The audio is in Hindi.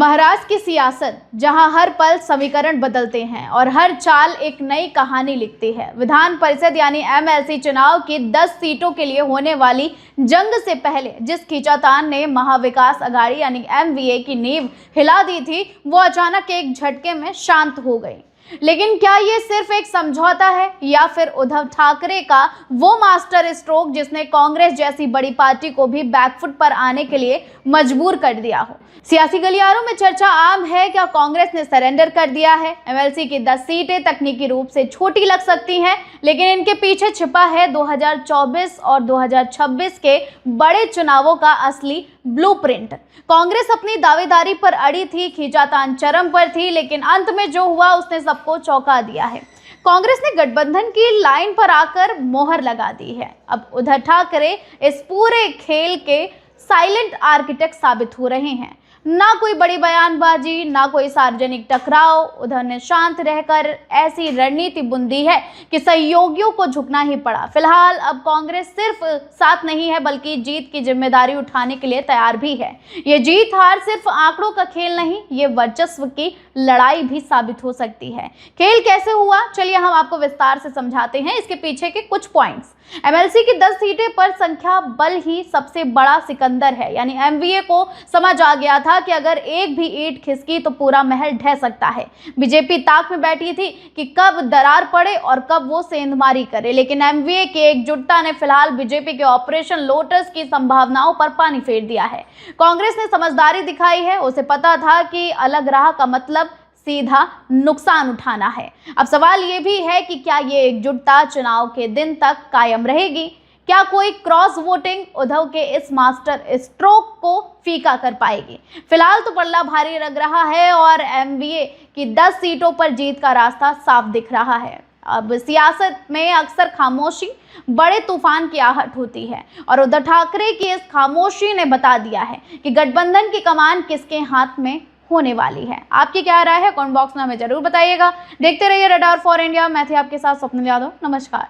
महाराष्ट्र की सियासत, जहां हर पल समीकरण बदलते हैं और हर चाल एक नई कहानी लिखती है। विधान परिषद यानी एमएलसी चुनाव की 10 सीटों के लिए होने वाली जंग से पहले जिस खींचातान ने महाविकास अघाड़ी यानी एमवीए की नींव हिला दी थी, वो अचानक एक झटके में शांत हो गई। लेकिन क्या ये सिर्फ एक समझौता है या फिर उद्धव ठाकरे का वो मास्टर स्ट्रोक जिसने कांग्रेस जैसी बड़ी पार्टी को भी बैकफुट पर आने के लिए मजबूर कर दिया हो? सियासी गलियारों में चर्चा आम है, क्या कांग्रेस ने सरेंडर कर दिया है? एमएलसी की 10 सीटें तकनीकी रूप से छोटी लग सकती हैं, लेकिन इनके पीछे छिपा है 2024 और 2026 के बड़े चुनावों का असली ब्लूप्रिंट। कांग्रेस अपनी दावेदारी पर अड़ी थी, खींचातान चरम पर थी, लेकिन अंत में जो हुआ उसने सबको चौंका दिया है। कांग्रेस ने गठबंधन की लाइन पर आकर मोहर लगा दी है। अब उद्धव ठाकरे इस पूरे खेल के साइलेंट आर्किटेक्ट साबित हो रहे हैं। ना कोई बड़ी बयानबाजी, ना कोई सार्वजनिक टकराव। उद्धव ने शांत रहकर ऐसी रणनीति बुंदी है कि सहयोगियों को झुकना ही पड़ा। फिलहाल अब कांग्रेस सिर्फ साथ नहीं है, बल्कि जीत की जिम्मेदारी उठाने के लिए तैयार भी है। ये जीत हार सिर्फ आंकड़ों का खेल नहीं, ये वर्चस्व की लड़ाई भी साबित हो सकती है। खेल कैसे हुआ, चलिए हम आपको विस्तार से समझाते हैं इसके पीछे के कुछ पॉइंट्स। एमएलसी की 10 सीटें पर संख्या बल ही सबसे बड़ा सिकंदर है, यानी एमवीए को समझ आ गया था कि अगर एक भी ईंट खिसकी तो पूरा महल ढह सकता है। बीजेपी ताक में बैठी थी कि कब दरार पड़े और कब वो सेंधमारी करे, लेकिन एमवीए की एकजुटता ने फिलहाल बीजेपी के ऑपरेशन लोटस की संभावनाओं पर पानी फेर दिया है। कांग्रेस ने समझदारी दिखाई है, उसे पता था कि अलग राह का मतलब सीधा नुकसान उठाना है। अब सवाल ये भी है कि क्या ये एकजुटता चुनाव के दिन तक कायम रहेगी? क्या कोई क्रॉस वोटिंग उद्धव के इस मास्टर स्ट्रोक को फीका कर पाएगी? फिलहाल तो पल्ला भारी लग रहा है और एमवीए की 10 सीटों पर जीत का रास्ता साफ दिख रहा है। अब सियासत में अक्सर खामोशी बड़े तूफान की आहट होती है और उद्धव ठाकरे की इस खामोशी ने बता दिया है कि गठबंधन की कमान किसके हाथ में होने वाली है। आपकी क्या राय है? कमेंट बॉक्स में हमें जरूर बताइएगा। देखते रहिए रडार फॉर इंडिया। मैं थी आपके साथ स्वप्निल यादव। नमस्कार।